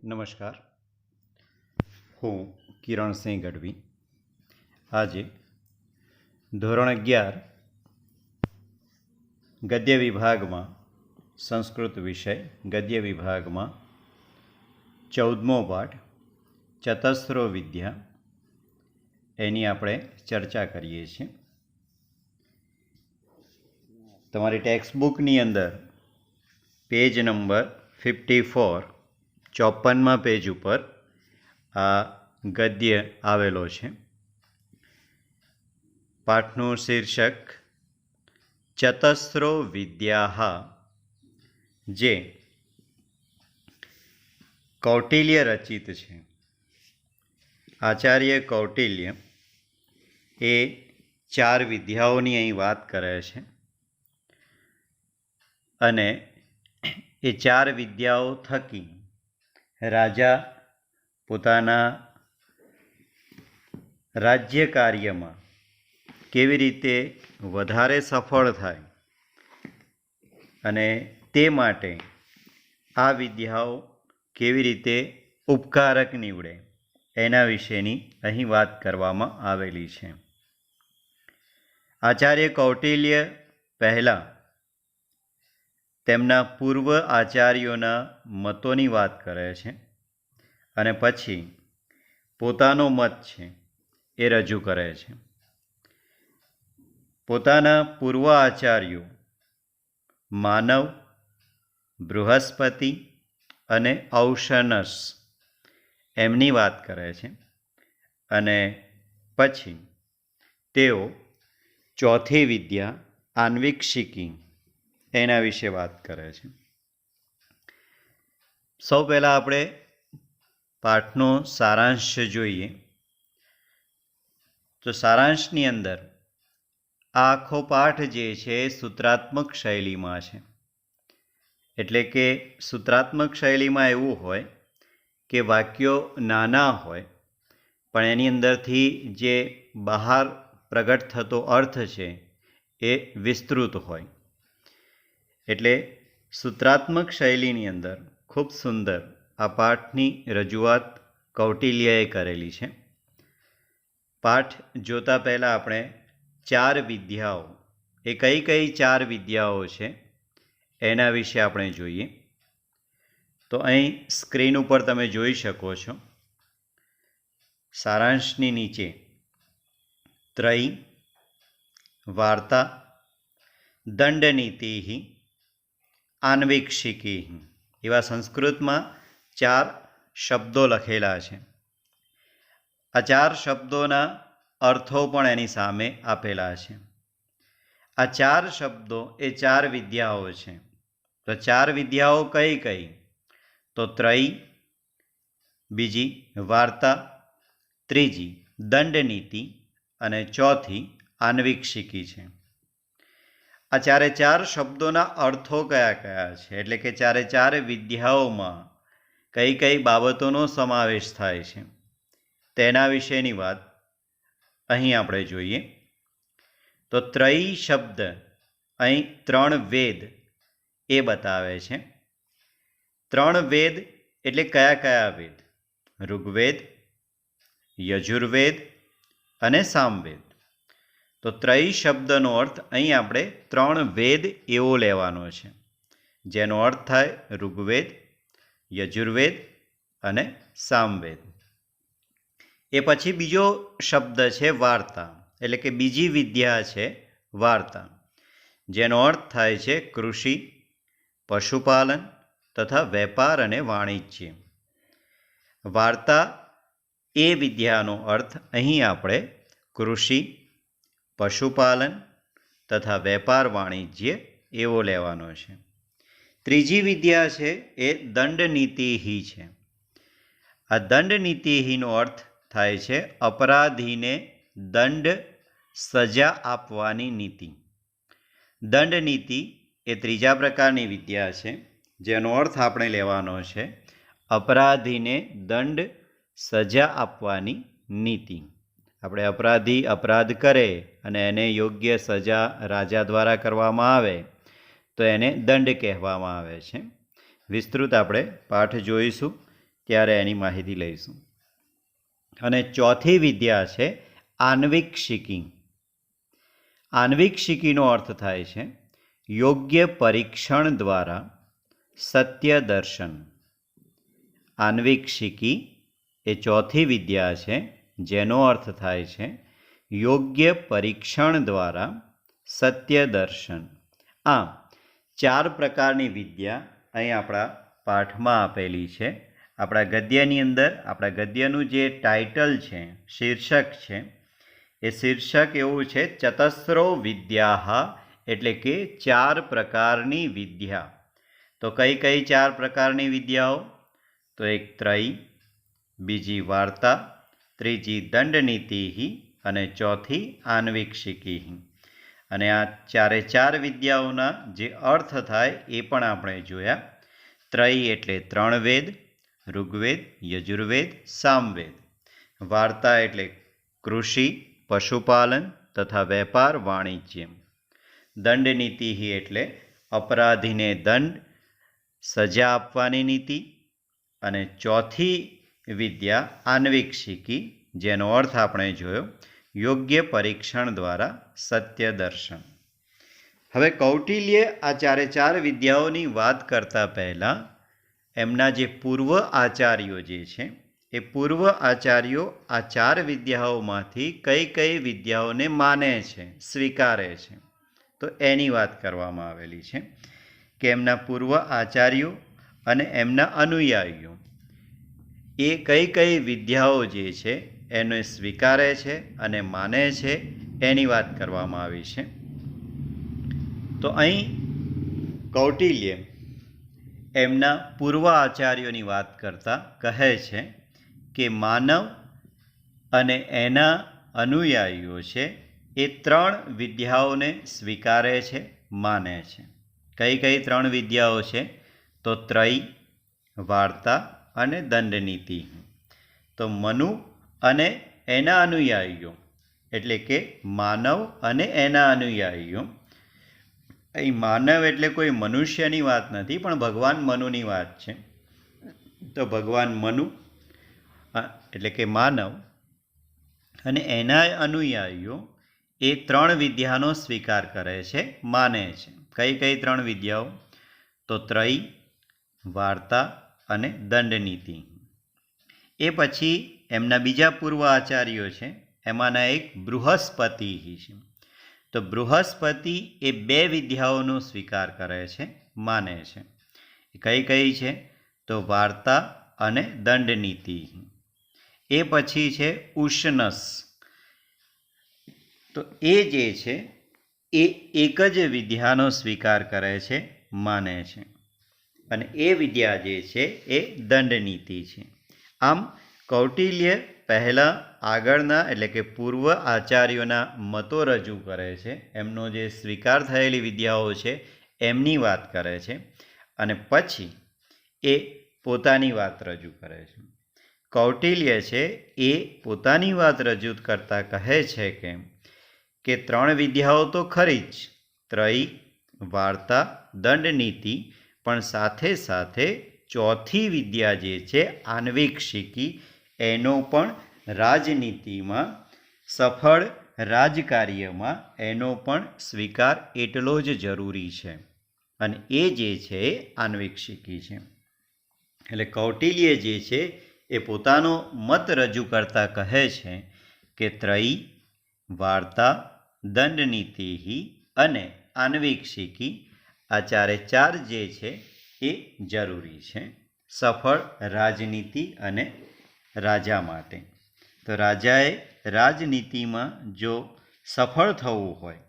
નમસ્કાર, હું કિરણસિંહ ગઢવી. આજે ધોરણ 11 ગદ્ય વિભાગમાં સંસ્કૃત વિષય ગદ્ય વિભાગમાં 14મો પાઠ ચતસ્રો વિદ્યા એની આપણે ચર્ચા કરીએ છીએ. તમારી ટેક્સ્ટબુકની અંદર પેજ નંબર 54 54મા પેજ ઉપર આ ગદ્ય આવેલો છે. પાઠનું શીર્ષક ચતસ્રો વિદ્યાઃ, જે કૌટિલ્ય રચિત છે. આચાર્ય કૌટિલ્ય એ 4 વિદ્યાઓની અહીં વાત કરે છે અને એ 4 વિદ્યાઓ થકી રાજા પોતાના રાજ્ય કાર્યમાં કેવી રીતે વધારે સફળ થાય અને તે માટે આ વિદ્યાઓ કેવી રીતે ઉપકારક નીવડે એના વિશેની અહીં વાત કરવામાં આવેલી છે. આચાર્ય કૌટિલ્ય પહેલાં તેમના પૂર્વ આચાર્યોના મતોની વાત કરે છે અને પછી પોતાનો મત છે એ રજૂ કરે છે. પોતાના પૂર્વ આચાર્યો માનવ, બૃહસ્પતિ અને ઔશનસ એમની વાત કરે છે અને પછી તેઓ ચોથી વિદ્યા આન્વિક્ષિકી એના વિશે વાત કરે છે. સૌ પહેલાં આપણે પાઠનો સારાંશ જોઈએ તો સારાંશની અંદર આ આખો પાઠ જે છે સૂત્રાત્મક શૈલીમાં છે. એટલે કે સૂત્રાત્મક શૈલીમાં એવું હોય કે વાક્યો નાના હોય પણ એની અંદરથી જે બહાર પ્રગટ થતો અર્થ છે એ વિસ્તૃત હોય. એટલે સૂત્રાત્મક શૈલીની અંદર ખૂબ સુંદર આ પાઠની રજૂઆત કૌટિલ્યએ કરેલી છે. પાઠ જોતા પહેલાં આપણે 4 વિદ્યાઓ, એ કઈ કઈ 4 વિદ્યાઓ છે એના વિશે આપણે જોઈએ. તો અહીં સ્ક્રીન ઉપર તમે જોઈ શકો છો. સારાંશની નીચે ત્રયી, વાર્તા, દંડનીતિ, આન્વિક્ષિકી એવા સંસ્કૃતમાં 4 શબ્દો લખેલા છે. આ 4 શબ્દોના અર્થો પણ એની સામે આપેલા છે. આ 4 શબ્દો એ 4 વિદ્યાઓ છે. તો 4 વિદ્યાઓ કઈ કઈ? તો ત્રયી, બીજી વાર્તા, ત્રીજી દંડનીતિ અને ચોથી આન્વિક્ષિકી છે. આ 4 શબ્દોના અર્થો કયા કયા છે, એટલે કે 4 વિદ્યાઓમાં કઈ કઈ બાબતોનો સમાવેશ થાય છે તેના વિશેની વાત અહીં આપણે જોઈએ. તો ત્રયી શબ્દ અહીં 3 વેદ એ બતાવે છે. 3 વેદ એટલે કયા કયા વેદ? ઋગ્વેદ, યજુર્વેદ અને સામવેદ. તો ત્રયી શબ્દનો અર્થ અહીં આપણે 3 વેદ એવો લેવાનો છે, જેનો અર્થ થાય ઋગ્વેદ, યજુર્વેદ અને સામવેદ. એ પછી બીજો શબ્દ છે વાર્તા, એટલે કે બીજી વિદ્યા છે વાર્તા, જેનો અર્થ થાય છે કૃષિ, પશુપાલન તથા વેપાર અને વાણિજ્ય. વાર્તા એ વિદ્યાનો અર્થ અહીં આપણે કૃષિ, પશુપાલન તથા વેપાર વાણિજ્ય એવો લેવાનો છે. ત્રીજી વિદ્યા છે એ દંડનીતિ છે. આ દંડનીતિનો અર્થ થાય છે અપરાધીને દંડ, સજા આપવાની નીતિ. દંડનીતિ એ ત્રીજા પ્રકારની વિદ્યા છે, જેનો અર્થ આપણે લેવાનો છે અપરાધીને દંડ, સજા આપવાની નીતિ. આપણે અપરાધી અપરાધ કરે અને એને યોગ્ય સજા રાજા દ્વારા કરવામાં આવે તો એને દંડ કહેવામાં આવે છે. વિસ્તૃત આપણે પાઠ જોઈશું ત્યારે એની માહિતી લઈશું. અને ચોથી વિદ્યા છે આન્વિક્ષિકી. આન્વિક્ષિકીનો અર્થ થાય છે યોગ્ય પરીક્ષણ દ્વારા સત્ય દર્શન. આન્વિક્ષિકી એ ચોથી વિદ્યા છે જેનો અર્થ થાય છે યોગ્ય પરીક્ષણ દ્વારા સત્ય દર્શન. આમ 4 પ્રકારની વિદ્યા અહીં આપણા પાઠમાં આપેલી છે. આપણા ગદ્યની અંદર આપણા ગદ્યનું જે ટાઇટલ છે, શીર્ષક છે, એ શીર્ષક એવું છે ચતસ્રો વિદ્યા, એટલે કે 4 પ્રકારની વિદ્યા. તો કઈ કઈ 4 પ્રકારની વિદ્યાઓ? તો એક ત્રયી, બીજી વાર્તા, ત્રીજી દંડનીતિ અને ચોથી આન્વિક્ષિકી. અને આ 4 વિદ્યાઓના જે અર્થ થાય એ પણ આપણે જોયા. ત્રયી એટલે 3 વેદ, ઋગ્વેદ, યજુર્વેદ, સામવેદ. વાર્તા એટલે કૃષિ, પશુપાલન તથા વેપાર વાણિજ્ય. દંડનીતિ એટલે અપરાધીને દંડ, સજા આપવાની નીતિ. અને ચોથી વિદ્યા આન્વિક્ષિકી, જેનો અર્થ આપણે જોયો યોગ્ય પરીક્ષણ દ્વારા સત્ય દર્શન. હવે કૌટિલ્ય આ 4 વિદ્યાઓની વાત કરતા પહેલાં એમના જે પૂર્વ આચાર્યો જે છે એ પૂર્વ આચાર્યો આ 4 વિદ્યાઓમાંથી કઈ કઈ વિદ્યાઓને માને છે, સ્વીકારે છે, તો એની વાત કરવામાં આવેલી છે કે એમના પૂર્વ આચાર્યો અને એમના અનુયાયીઓ એ કઈ કઈ વિદ્યાઓ જે છે એને સ્વીકારે છે અને માને છે એની વાત કરવામાં આવી છે. તો અહીં કૌટિલ્ય એમના પૂર્વ આચાર્યોની વાત કરતા કહે છે કે માનવ અને એના અનુયાયીઓ છે એ 3 વિદ્યાઓને સ્વીકારે છે, માને છે. કઈ કઈ 3 વિદ્યાઓ છે? તો ત્રયી, વાર્તા અને દંડનીતિ. તો મનુ અને એના અનુયાયીઓ, એટલે કે માનવ અને એના અનુયાયીઓ. અહીં માનવ એટલે કોઈ મનુષ્યની વાત નથી, પણ ભગવાન મનુની વાત છે. તો ભગવાન મનુ એટલે કે માનવ અને એના અનુયાયીઓ એ 3 વિદ્યાનો સ્વીકાર કરે છે, માને છે. કઈ કઈ 3 વિદ્યાઓ? તો ત્રયી, વાર્તા અને દંડનીતિ. એ પછી એમના બીજા પૂર્વ આચાર્યો છે, એમાંના એક બૃહસ્પતિ છે. તો બૃહસ્પતિ એ 2 વિદ્યાઓનો સ્વીકાર કરે છે, માને છે. કઈ કઈ છે? તો વાર્તા અને દંડનીતિ. એ પછી છે ઉશનસ. તો એ જે છે એ એક જ વિદ્યાનો સ્વીકાર કરે છે, માને છે. અને એ વિદ્યા જે છે એ દંડનીતિ છે. આમ કૌટિલ્ય પહેલાં આગળના એટલે કે પૂર્વ આચાર્યોના મતો રજૂ કરે છે, એમનો જે સ્વીકાર થયેલી વિદ્યાઓ છે એમની વાત કરે છે, અને પછી એ પોતાની વાત રજૂ કરે છે. કૌટિલ્ય છે એ પોતાની વાત રજૂ કરતાં કહે છે કે 3 વિદ્યાઓ તો ખરી જ, ત્રયી, વાર્તા, દંડનીતિ, પણ સાથે સાથે ચોથી વિદ્યા જે છે આન્વિક્ષિકી, એનો પણ રાજનીતિમાં, સફળ રાજકાર્યમાં એનો પણ સ્વીકાર એટલો જ જરૂરી છે. અને એ જે છે એ આન્વિક્ષિકી છે. એટલે કૌટિલ્ય જે છે એ પોતાનો મત રજૂ કરતા કહે છે કે ત્રયી, વાર્તા, દંડનીતિ અને આન્વિક્ષિકી આ 4 જે છે એ જરૂરી છે સફળ રાજનીતિ અને રાજા માટે. તો રાજાએ રાજનીતિમાં જો સફળ થવું હોય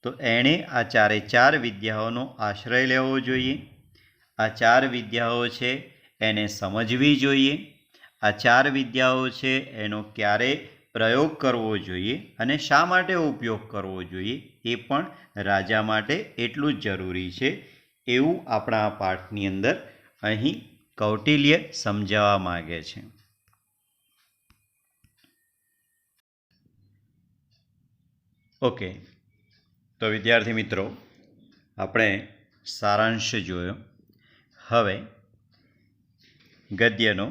તો એણે આ 4 વિદ્યાઓનો આશ્રય લેવો જોઈએ. આ 4 વિદ્યાઓ છે એને સમજવી જોઈએ. આ 4 વિદ્યાઓ છે એનો ક્યારે પ્રયોગ કરવો જોઈએ અને શા માટે ઉપયોગ કરવો જોઈએ એ પણ રાજા માટે એટલું જ જરૂરી છે, એવું આપણા આ પાઠની અંદર અહીં કૌટિલ્ય સમજાવવા માગે છે. ઓકે, તો વિદ્યાર્થી મિત્રો, આપણે સારાંશ જોયો. હવે ગદ્યનો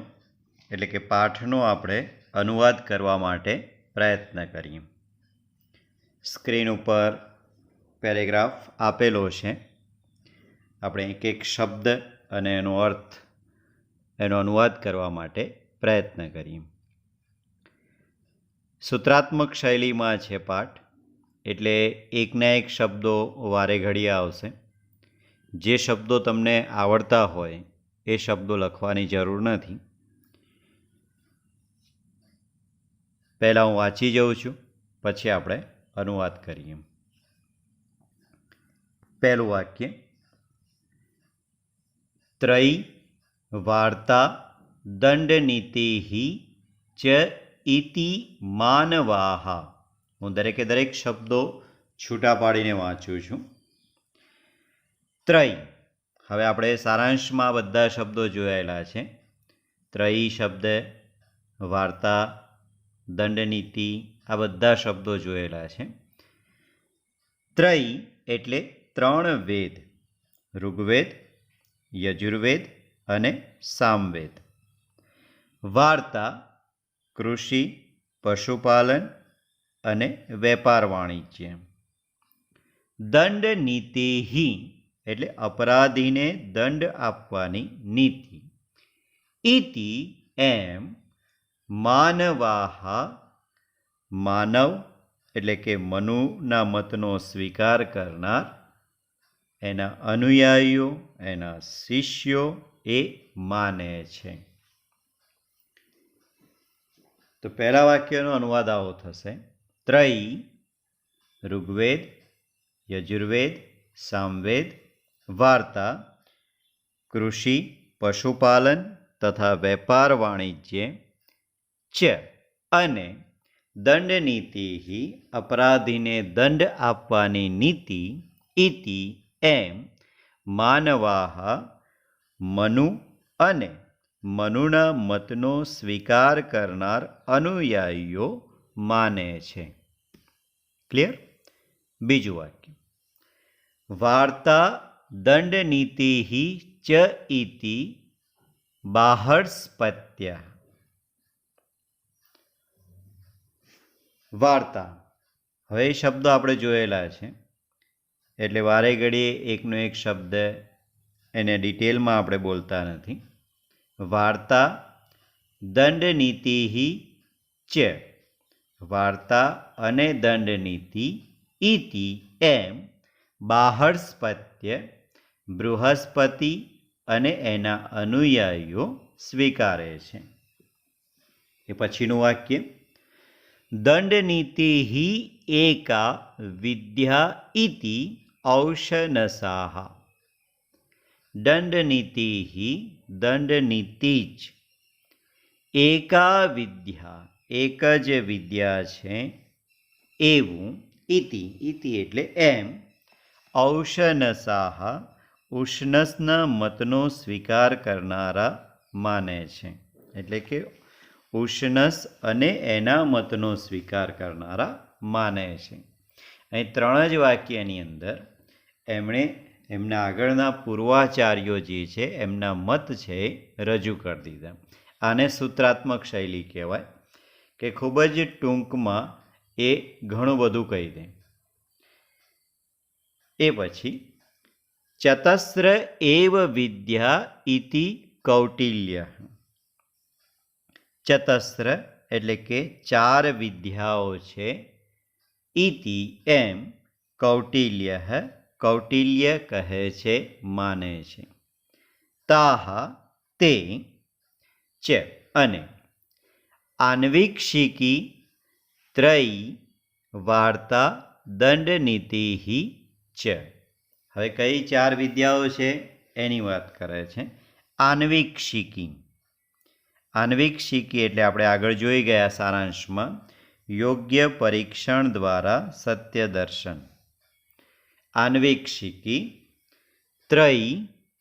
એટલે કે પાઠનો આપણે અનુવાદ કરવા માટે પ્રયત્ન કરીએ. સ્ક્રીન ઉપર પેરેગ્રાફ આપેલો છે. આપણે એક એક શબ્દ અને એનો અર્થ એનો અનુવાદ કરવા માટે પ્રયત્ન કરીએ. સૂત્રાત્મક શૈલીમાં છે પાઠ, એટલે એકના એક શબ્દો વારે ઘડીએ આવશે. જે શબ્દો તમને આવડતા હોય એ શબ્દો લખવાની જરૂર નથી. પહેલાં હું વાંચી જાઉં છું, પછી આપણે અનુવાદ કરીએ. પહેલું વાક્ય: ત્રયી વાર્તા દંડનીતિ ચ ઇતિ માનવાહ. હું દરેકે દરેક શબ્દો છૂટા પાડીને વાંચું છું. ત્રય, હવે આપણે સારાંશમાં બધા શબ્દો જોયેલા છે. ત્રયી શબ્દ, વાર્તા, દંડનીતિ, આ બધા શબ્દો જોયેલા છે. ત્રય એટલે 3 વેદ: ઋગ્વેદ, યજુર્વેદ અને સામવેદ. વાર્તા કૃષિ, પશુપાલન અને વેપાર વાણિજ્ય. દંડનીતિ એટલે અપરાધીને દંડ આપવાની નીતિ. ઇતિ એમ માનવાહ, માનવ એટલે કે મનુના મતનો સ્વીકાર કરનાર, એના અનુયાયીઓ, એના શિષ્યો એ માને છે. તો પહેલા વાક્યનો અનુવાદ આવો થશે: ત્રયી ઋગ્વેદ, યજુર્વેદ, સામવેદ. વાર્તા કૃષિ, પશુપાલન તથા વેપાર વાણિજ્ય. ચ અને દંડનીતિ અપરાધીને દંડ આપવાની નીતિ. ઇતિ એમ માનવાહ મનુ અને મનુના મતનો સ્વીકાર કરનાર અનુયાયીઓ માને છે. ક્લિયર? બીજું વાક્ય: વાર્તા દંડનીતિ ચ ઇતિ બાહસ્પત્ય. વાર્તા, હવે એ શબ્દો આપણે જોયેલા છે, એટલે વારે ઘડીએ એકનો એક શબ્દ એને ડિટેલમાં આપણે બોલતા નથી. વાર્તા દંડનીતિ ચ, વાર્તા અને દંડનીતિ. ઇતિ એમ બાહસ્પત્ય, બૃહસ્પતિ અને એના અનુયાયીઓ સ્વીકારે છે. એ પછીનું વાક્ય: દંડનીતિ એકા વિદ્યા ઇતિ ઔશનસાહ. દંડનીતિ દંડનીતિ જ એકા વિદ્યા એક જ વિદ્યા છે એવું. ઇતિ, ઇતિ એટલે એમ, ઔશનસાહ ઉષ્ણસના મતનો સ્વીકાર કરનારા માને છે. એટલે કે ઉષ્ણસ અને એના મતનો સ્વીકાર કરનારા માને છે. અહીં 3 જ વાક્યની અંદર એમણે એમના આગળના પૂર્વાચાર્યો જે છે એમના મત છે રજૂ કરી દીધા. આને સૂત્રાત્મક શૈલી કહેવાય, કે ખૂબ જ ટૂંકમાં એ ઘણું બધું કહી દે. એ પછી ચતસ્ર એવ વિદ્યા ઇતિ કૌટિલ્ય. ચતસ્ર એટલે કે 4 વિદ્યાઓ છે. ઇતિ એમ કૌટિલ્ય, કૌટિલ્ય કહે છે, માને છે. તાહ તે, ચ અને આન્વીક્ષિકી ત્રયી વાર્તા દંડનીતિ ચ. હવે કઈ 4 વિદ્યાઓ છે એની વાત કરે છે. આન્વીક્ષિકી, આન્વીક્ષિકી એટલે આપણે આગળ જોઈ ગયા સારાંશમાં, યોગ્ય પરીક્ષણ દ્વારા સત્ય દર્શન. આન્વીક્ષિકી. ત્રયી,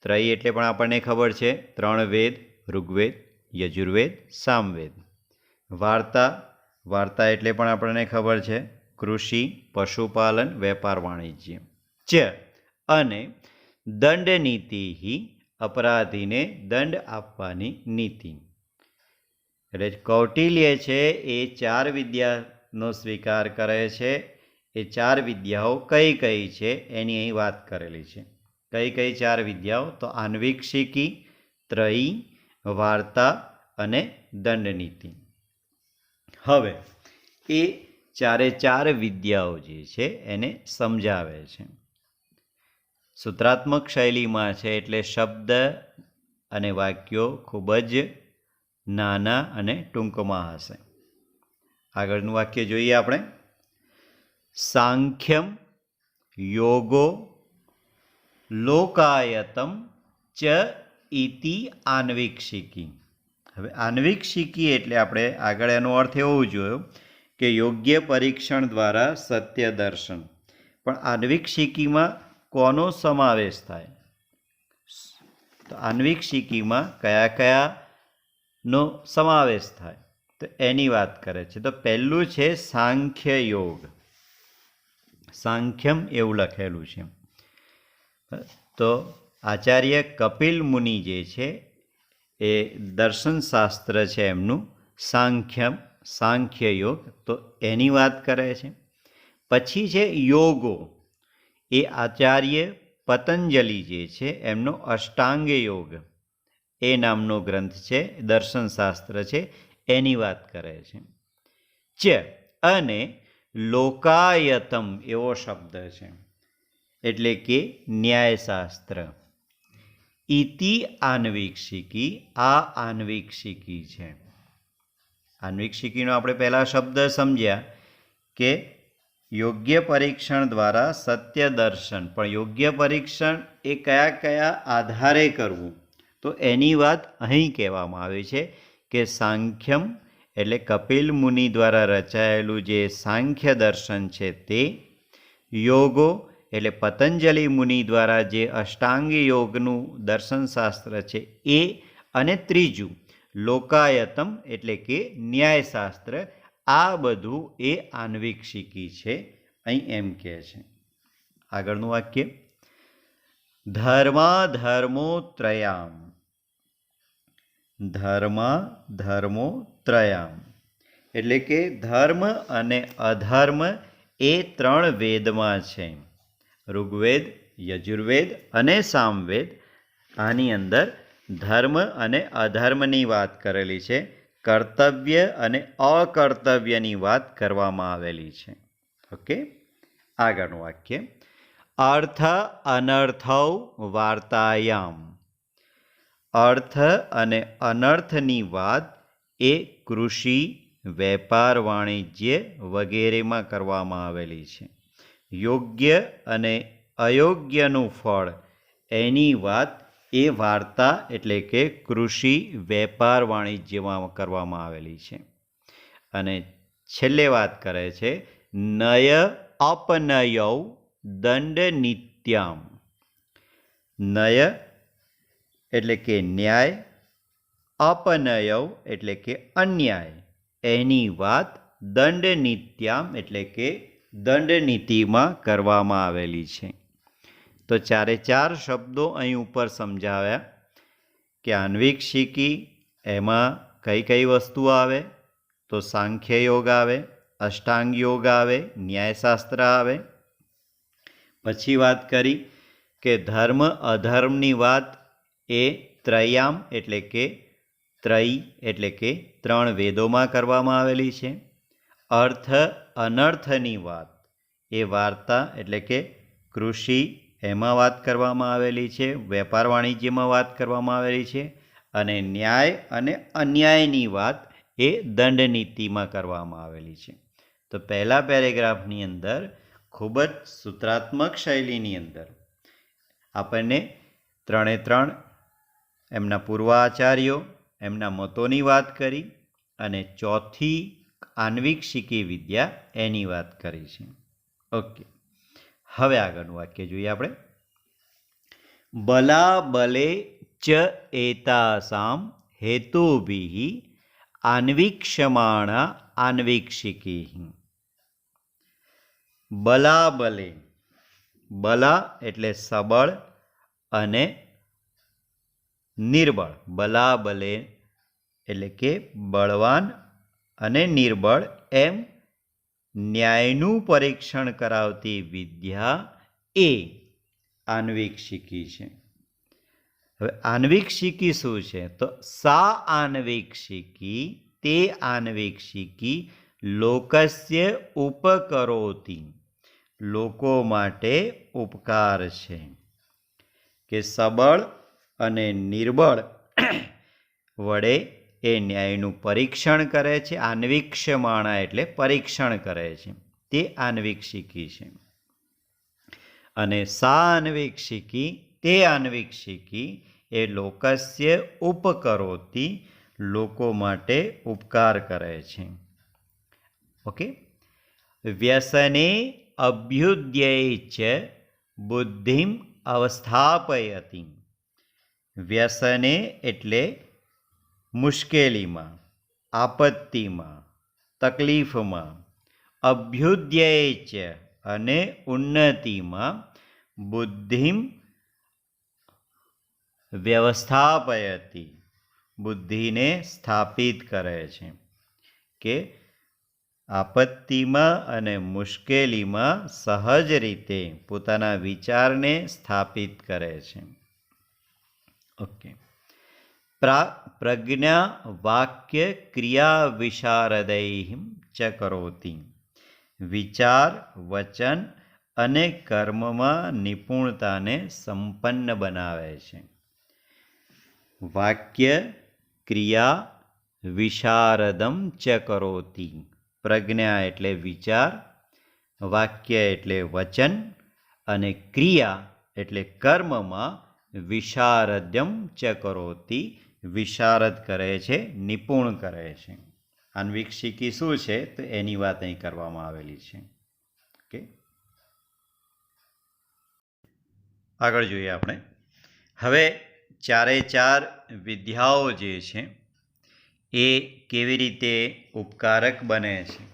ત્રયી એટલે પણ આપણને ખબર છે 3 વેદ: ઋગ્વેદ, યજુર્વેદ, સામવેદ. વાર્તા, વાર્તા એટલે પણ આપણને ખબર છે કૃષિ, પશુપાલન, વેપાર વાણિજ્ય. ચ અને દંડનીતિ અપરાધીને દંડ આપવાની નીતિ. એટલે કૌટિલ્ય છે એ 4 વિદ્યાનો સ્વીકાર કરે છે. એ 4 વિદ્યાઓ કઈ કઈ છે એની અહીં વાત કરેલી છે. કઈ કઈ 4 વિદ્યાઓ? તો આન્વિક્ષિકી, ત્રયી, વાર્તા અને દંડનીતિ. હવે એ 4 વિદ્યાઓ જે છે એને સમજાવે છે. સૂત્રાત્મક શૈલીમાં છે એટલે શબ્દ અને વાક્યો ખૂબ જ નાના અને ટૂંકમાં હશે. આગળનું વાક્ય જોઈએ આપણે. સાંખ્યમ યોગો લોકાયતમ ચ ઇતિ આન્વિક્ષિકી. હવે આન્વિક્ષિકી એટલે આપણે આગળ એનો અર્થ એવો જોયો કે યોગ્ય પરીક્ષણ દ્વારા સત્ય દર્શન. પણ આન્વિક્ષિકીમાં કોનો સમાવેશ થાય? તો આન્વિક્ષિકીમાં કયા કયાનો સમાવેશ થાય તો એની વાત કરે છે. તો પહેલું છે સાંખ્ય યોગ. સાંખ્યમ એવું લખેલું છે. તો આચાર્ય કપિલ મુનિ જે છે એ દર્શનશાસ્ત્ર છે એમનું સાંખ્ય યોગ, તો એની વાત કરે છે. પછી છે યોગો. એ આચાર્ય પતંજલિ જે છે એમનો અષ્ટાંગ યોગ એ નામનો ગ્રંથ છે, દર્શનશાસ્ત્ર છે, એની વાત કરે છે. ચ અને લોકાયતમ એવો શબ્દ છે એટલે કે ન્યાયશાસ્ત્ર. ઇતિ આન્વિક્ષિકી, આ આન્વિક્ષિકી છે. આન્વિક્ષિકીનો આપણે પહેલા શબ્દ સમજ્યા કે યોગ્ય પરીક્ષણ દ્વારા સત્ય દર્શન. પણ યોગ્ય પરીક્ષણ એ કયા કયા આધારે કરવું તો એની વાત અહીં કહેવામાં આવી છે કે સાંખ્યમ એટલે કપિલ મુનિ દ્વારા રચાયેલું જે સાંખ્ય દર્શન છે તે, યોગો એટલે પતંજલિ મુનિ દ્વારા જે અષ્ટાંગ યોગનું દર્શનશાસ્ત્ર છે એ, અને ત્રીજું લોકાયતમ એટલે કે ન્યાયશાસ્ત્ર. આ બધું એ આન્વિક્ષિકી છે અહીં એમ કહે છે. આગળનું વાક્ય. ધર્મો ત્રયામ. ધર્મો ત્રયામ એટલે કે ધર્મ અને અધર્મ એ 3 વેદમાં છે. ઋગ્વેદ, યજુર્વેદ અને સામવેદ. આની અંદર ધર્મ અને અધર્મની વાત કરેલી છે. કર્તવ્ય અને અકર્તવ્યની વાત કરવામાં આવેલી છે. ઓકે. આગળનું વાક્ય. અર્થ અનર્થૌ વાર્તાયામ. અર્થ અને અનર્થની વાત એ કૃષિ, વેપાર, વાણિજ્ય વગેરેમાં કરવામાં આવેલી છે. યોગ્ય અને અયોગ્યનું ફળ એની વાત એ વાર્તા એટલે કે કૃષિ, વેપાર, વાણિજ્યમાં કરવામાં આવેલી છે. અને છેલ્લે વાત કરે છે નય અપનયૌ દંડ નિત્યામ. નય એટલે કે ન્યાય, અપનયૌ એટલે કે અન્યાય એની વાત દંડ નિત્યામ એટલે કે દંડનીતિમાં કરવામાં આવેલી છે. તો 4 શબ્દો અહીં ઉપર સમજાવ્યા કે આન્વિક્ષિકી એમાં કઈ કઈ વસ્તુ આવે તો સાંખ્ય યોગ આવે, અષ્ટાંગ યોગ આવે, ન્યાયશાસ્ત્ર આવે. પછી વાત કરી કે ધર્મ અધર્મની વાત એ ત્રયામ એટલે કે ત્રયી એટલે કે 3 વેદોમાં કરવામાં આવેલી છે. અર્થ અનર્થની વાત એ વાર્તા એટલે કે કૃષિ એમાં વાત કરવામાં આવેલી છે, વેપાર વાણિજ્યમાં વાત કરવામાં આવેલી છે. અને ન્યાય અને અન્યાયની વાત એ દંડનીતિમાં કરવામાં આવેલી છે. તો પહેલા પેરેગ્રાફની અંદર ખૂબ જ સૂત્રાત્મક શૈલીની અંદર આપણને 3 એમના પૂર્વાચાર્યો, એમના મતોની વાત કરી અને ચોથી આન્વિક્ષિકી વિદ્યા એની વાત કરી છે. ઓકે. હવે આગળનું વાક્ય જોઈએ આપણે. બલાબલે ચ એતાસામ હેતુભિઃ આન્વીક્ષ્યમાણા આન્વીક્ષિકી. બલાબલે. બલા એટલે સબળ અને નિર્બળ. બલાબલે એટલે કે બળવાન અને નિર્બળ એમ ન્યાયનું પરીક્ષણ કરાવતી વિદ્યા એ આન્વિક્ષિકી છે. હવે આન્વિક્ષિકી શું છે? તો સા આન્વિક્ષિકી તે આન્વિક્ષિકી લોકસ્ય ઉપકરોતિ લોકો માટે ઉપકાર છે. કે સબળ અને નિર્બળ વડે એ ન્યાયનું પરીક્ષણ કરે છે. આન્વિક્ષમાણા એટલે પરીક્ષણ કરે છે, તે આન્વિક્ષિકી છે. અને સા આન્વિક્ષિકી તે આન્વિક્ષિકી એ લોકસ્ય ઉપકરોતિ લોકો માટે ઉપકાર કરે છે. ઓકે. વ્યસને અભ્યુદયે ચ બુદ્ધિમ અવસ્થાપયતિ. વ્યસને એટલે મુશ્કેલીમાં, આપત્તિમાં, તકલીફમાં, અભ્યુદયે ચ અને ઉન્નતિમાં, બુદ્ધિમ વ્યવસ્થાપયતિ બુદ્ધિને સ્થાપિત કરે છે. કે આપત્તિમાં અને મુશ્કેલીમાં સહજ રીતે પોતાના વિચારને સ્થાપિત કરે છે. ઓકે. પ્રજ્ઞા વાક્ય ક્રિયા વિશારદૈ ચ કરોતિ. વિચાર, વચન અને કર્મમાં નિપુણતાને સંપન્ન બનાવે છે. વાક્ય ક્રિયા વિશારદમ ચ કરોતિ. પ્રજ્ઞા એટલે વિચાર, વાક્ય એટલે વચન અને ક્રિયા એટલે કર્મમાં વિશારદ્યમ ચ કરોતિ વિશારદ કરે છે, નિપુણ કરે છે. આન્વિક્ષિકી શું છે? તો એની વાત અહીં કરવામાં આવેલી છે. ઓકે. આગળ જોઈએ આપણે. હવે ચારે ચાર વિદ્યાઓ જે છે એ કેવી રીતે ઉપકારક બને છે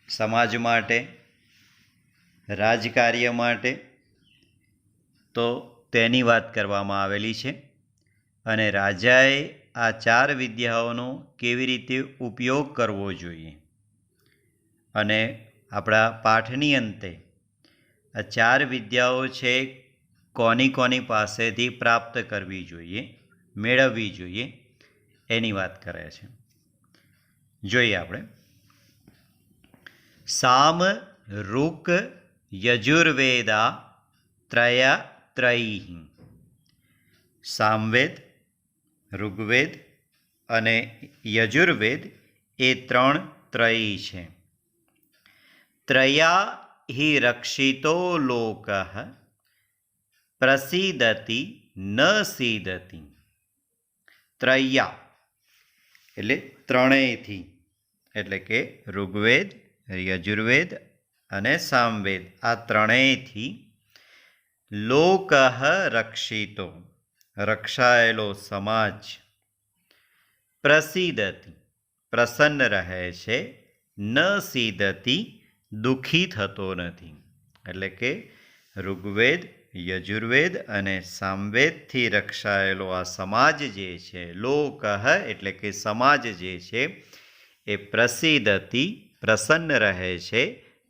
સમાજ માટે, રાજકાર્ય માટે, તો તેની વાત કરવામાં આવેલી છે. અને રાજાએ આ ચાર વિદ્યાઓનો કેવી રીતે ઉપયોગ કરવો જોઈએ અને આપણા પાઠની અંતે આ ચાર વિદ્યાઓ છે કોની કોની પાસેથી પ્રાપ્ત કરવી જોઈએ, મેળવવી જોઈએ, એની વાત કરે છે. જોઈએ આપણે. સામ ઋક યજુર્વેદા ત્રયી. સામવેદ, ઋગ્વેદ અને યજુર્વેદ એ ત્રણ ત્રયી છે. ત્રયા હિ રક્ષિતો લોક પ્રસિદતિ ન સિદતિ. ત્રયા એટલે ત્રણેયથી, એટલે કે ઋગ્વેદ, યજુર્વેદ અને સામવેદ આ ત્રણેયથી લોક રક્ષિતો રક્ષાયેલો સમાજ, પ્રસિદતિ પ્રસન્ન રહે છે, ન સિદતિ દુઃખી થતો નથી. એટલે કે ઋગ્વેદ, યજુર્વેદ અને સામવેદથી રક્ષાયેલો આ સમાજ જે છે, લોક એટલે કે સમાજ જે છે એ પ્રસિદતિ પ્રસન્ન રહે છે,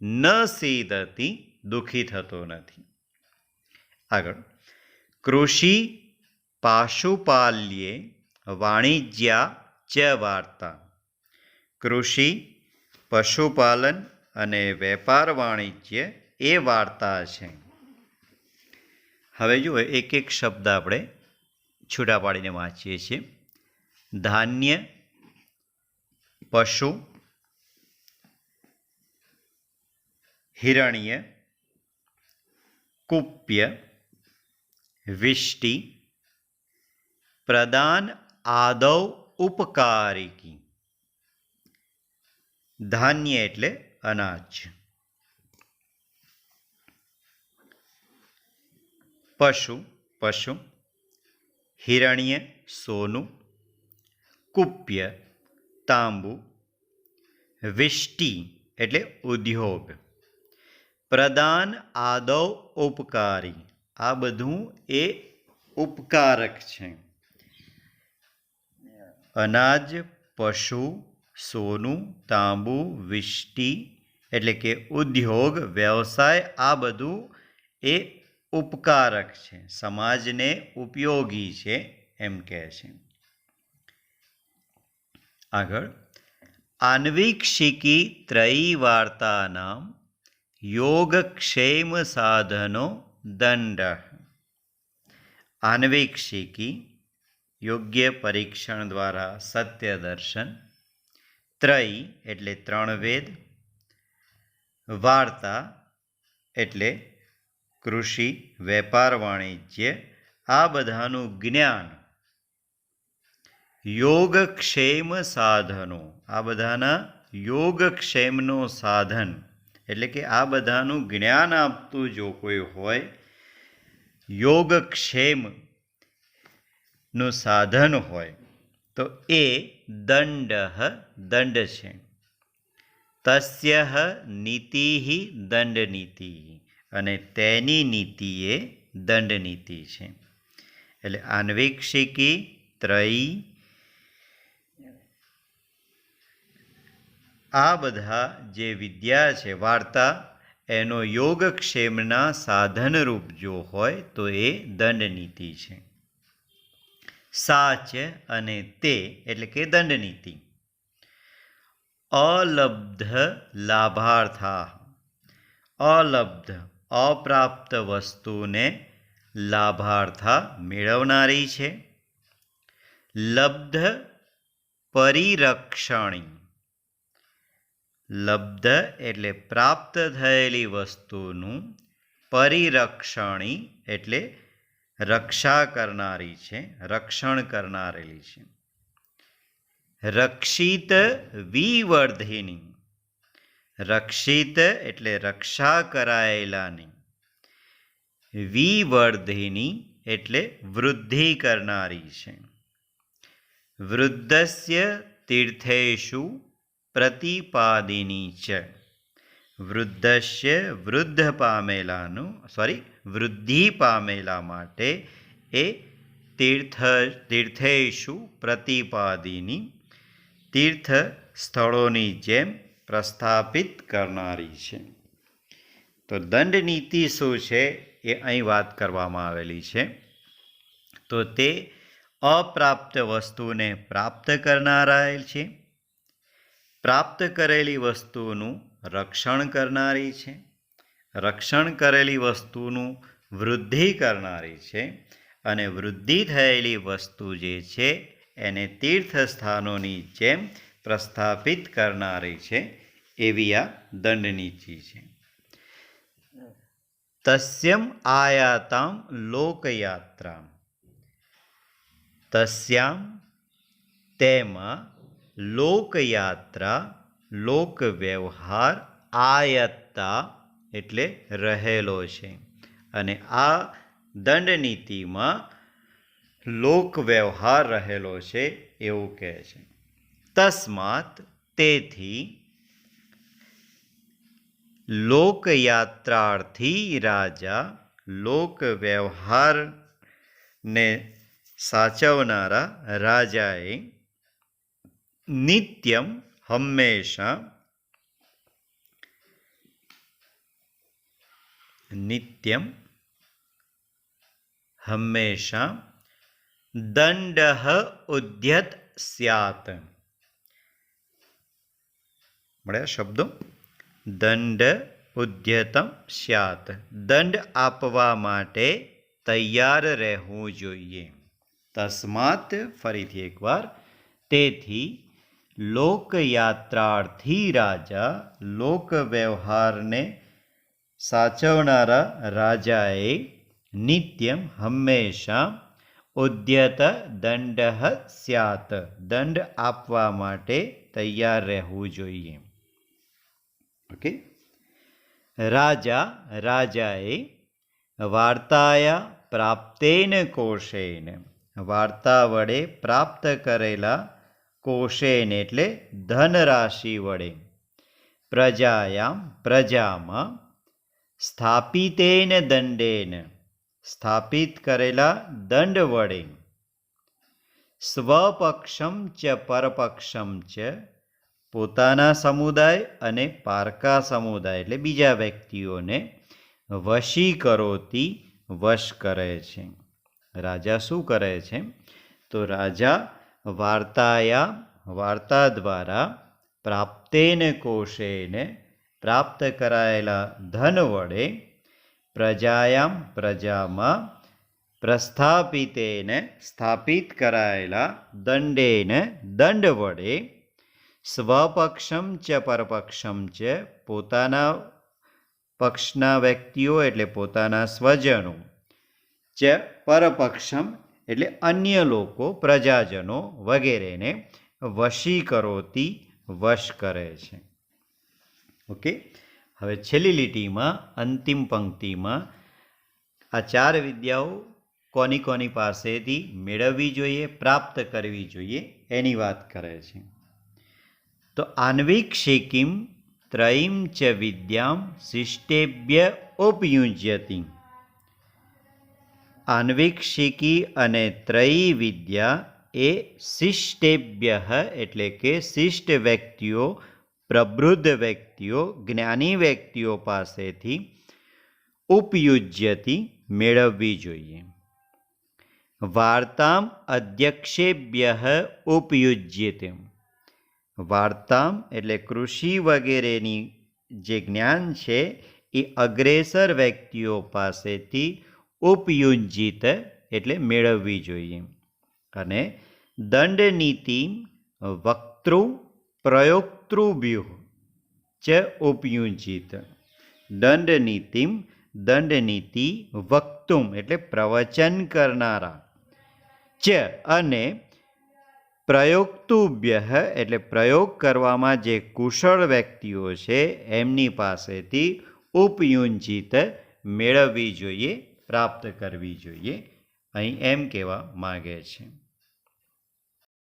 ન સિદતિ દુઃખી થતો નથી. આગળ. કૃષિ પાશુપાલ્યે વાણિજ્યા ચ વાર્તા. કૃષિ, પશુપાલન અને વેપાર વાણિજ્ય એ વાર્તા છે. હવે જુઓ, એક એક શબ્દ આપણે છૂટા પાડીને વાંચીએ છીએ. ધાન્ય, પશુ, હિરણ્ય, કુપ્ય, વિષ્ટિ, પ્રદાન આદૌ ઉપકારિકી. ધાન્ય એટલે અનાજ, પશુ પશુ, હિરણ્ય સોનું, કુપ્ય તાંબુ, વિષ્ટિ એટલે ઉદ્યોગ, પ્રદાન આદૌ ઉપકારી આ બધું એ ઉપકારક છે. અનાજ, પશુ, સોનું, તાંબુ, વિષ્ટિ એટલે કે ઉદ્યોગ, વ્યવસાય, આ બધું એ ઉપકારક છે, સમાજને ઉપયોગી છે એમ કહે છે. આગળ, આન્વીક્ષિકી ત્રયી વાર્તાનામ યોગક્ષેમ સાધનો દંડ. આન્વીક્ષિકી યોગ્ય પરીક્ષણ દ્વારા સત્ય દર્શન, ત્રય એટલે ત્રણ વેદ, વાર્તા એટલે કૃષિ, વેપાર, વાણિજ્ય, આ બધાનું જ્ઞાન, યોગક્ષેમ સાધનો, આ બધાના યોગક્ષેમનો સાધન એટલે કે આ બધાનું જ્ઞાન આપતું જો કોઈ હોય, યોગક્ષેમનું સાધન હોય તો એ દંડ દંડ છે. તસ્ય નીતિ દંડ નીતિ, અને તેની નીતિ એ દંડ નીતિ છે. એટલે આન્વીક્ષિકી, ત્રયી, આ બધા જે વિદ્યા છે, વાર્તા, એનો યોગક્ષેમના સાધનરૂપ જો હોય તો એ દંડ નીતિ છે. સાચ અને તે એટલે કે દંડ નીતિ. અલબ્ધ લાભાર્થા, અલબ્ધ અપ્રાપ્ત વસ્તુને લાભાર્થા મેળવનારી છે. લબ્ધ પરિરક્ષણી, લબ્ધ એટલે પ્રાપ્ત થયેલી વસ્તુનું, પરિરક્ષણી એટલે રક્ષા કરનારી છે, રક્ષણ કરનારેલી છે. રક્ષિત વિવર્ધિની, રક્ષિત એટલે રક્ષા કરાયેલાની, વિવર્ધિની એટલે વૃદ્ધિ કરનારી છે. વૃદ્ધસ્ય તીર્થેષુ પ્રતિપાદિની છે. વૃદ્ધસ્ય વૃદ્ધ પામેલાનું વૃદ્ધિ પામેલા માટે એ તીર્થેષુ પ્રતિપાદિની, તીર્થ સ્થળોની જેમ પ્રસ્થાપિત કરનારી છે. તો દંડ નીતિ શું છે એ અહીં વાત કરવામાં આવેલી છે. તો તે અપ્રાપ્ત વસ્તુને પ્રાપ્ત કરનારા છે, પ્રાપ્ત કરેલી વસ્તુનું રક્ષણ કરનારી છે, રક્ષણ કરેલી વસ્તુનું વૃદ્ધિ કરનારી છે, અને વૃદ્ધિ થયેલી વસ્તુ જે છે એને તીર્થસ્થાનોની જેમ પ્રસ્થાપિત કરનારી છે. એવી આ દંડનીતિ છે. તસ્યમ આયાતામ લોકયાત્રા, તસ્યામ તેમાં લોકયાત્રા લોકવ્યવહાર આયત્તા એટલે રહેલો છે. અને આ દંડનીતિમાં લોકવ્યવહાર રહેલો છે એવું કહે છે. તસ્માત તેથી લોકયાત્રાર્થી રાજા, લોકવ્યવહારને સાચવનારા રાજાએ નિત્યમ હંમેશા, નિત્યમ હંમેશા દંડ ઉદ્યત સ્યાત, મળ્યા શબ્દો, દંડ ઉદ્યતમ સ્યાત, દંડ આપવા માટે તૈયાર રહેવું જોઈએ. તસ્માત ફરીથી એકવાર, તેથી લોકયાત્રાર્થી રાજા, લોકવ્યવહારને સાચવનારા રાજાએ નિત્યમ હંમેશા ઉદ્યત દંડ સ્યાત, દંડ આપવા માટે તૈયાર રહેવું જોઈએ. ઓકે. રાજા રાજાએ વાર્તાયા પ્રાપ્તેન કોશેન, વાર્તા વડે પ્રાપ્ત કરેલા કોશેન એટલે ધનરાશિ વડે, પ્રજાયામ પ્રજામાં, સ્થાપિતેન દંડેન સ્થાપિત કરેલા દંડ વડે, સ્વપક્ષમ ચ પરપક્ષમ ચ પોતાના સમુદાય અને પારકા સમુદાય એટલે બીજા વ્યક્તિઓને વશીકરોતિ વશ કરે છે. રાજા શું કરે છે? તો રાજા વાર્તા દ્વારા પ્રાપ્તેન કોશેને પ્રાપ્ત કરાયેલા ધન વડે પ્રજામાં પ્રસ્થાપિતેને સ્થાપિત કરાયેલા દંડ વડે સ્વપક્ષમ ચ પરપક્ષમ ચ પોતાના પક્ષના વ્યક્તિઓ એટલે પોતાના સ્વજનો ચ પરપક્ષમ એટલે અન્ય લોકો પ્રજાજનો વગેરેને વશીકરોતી વશ કરે છે. ઓકે, હવે છેલ્લી લીટીમાં અંતિમ પંક્તિમાં આ 4 વિદ્યાઓ કોની પાસેથી મેળવવી જોઈએ, પ્રાપ્ત કરવી જોઈએ એની વાત કરે છે. તો આન્વિક્ષિકીમ ત્રયીમ ચ વિદ્યામ શિષ્ટેભ્ય ઉપયુજ્યતિ. આન્વિક્ષિકી અને ત્રયી વિદ્યા એ શિષ્ટેભ્ય એટલે કે શિષ્ટ વ્યક્તિઓ, પ્રબુદ્ધ વ્યક્તિઓ, જ્ઞાની વ્યક્તિઓ પાસેથી ઉપયુજ્યતિ મેળવવી જોઈએ. વાર્તામ અધ્યક્ષેભ્ય ઉપયુજ્યતે. વાર્તામ એટલે કૃષિ વગેરેની જે જ્ઞાન છે એ અગ્રેસર વ્યક્તિઓ પાસેથી ઉપયુજિત એટલે મેળવવી જોઈએ. અને દંડનીતિ વક્તૃ પ્રયોક્તૃભ્યો ચ ઉપયુજિત. દંડનીતિ વક્તુમ એટલે પ્રવચન કરનારા ચ અને પ્રયોક્તુભ્ય એટલે પ્રયોગ કરવામાં જે કુશળ વ્યક્તિઓ છે એમની પાસેથી ઉપયુજિત મેળવવી જોઈએ, પ્રાપ્ત કરવી જોઈએ, અહીં એમ કહેવા માગે છે.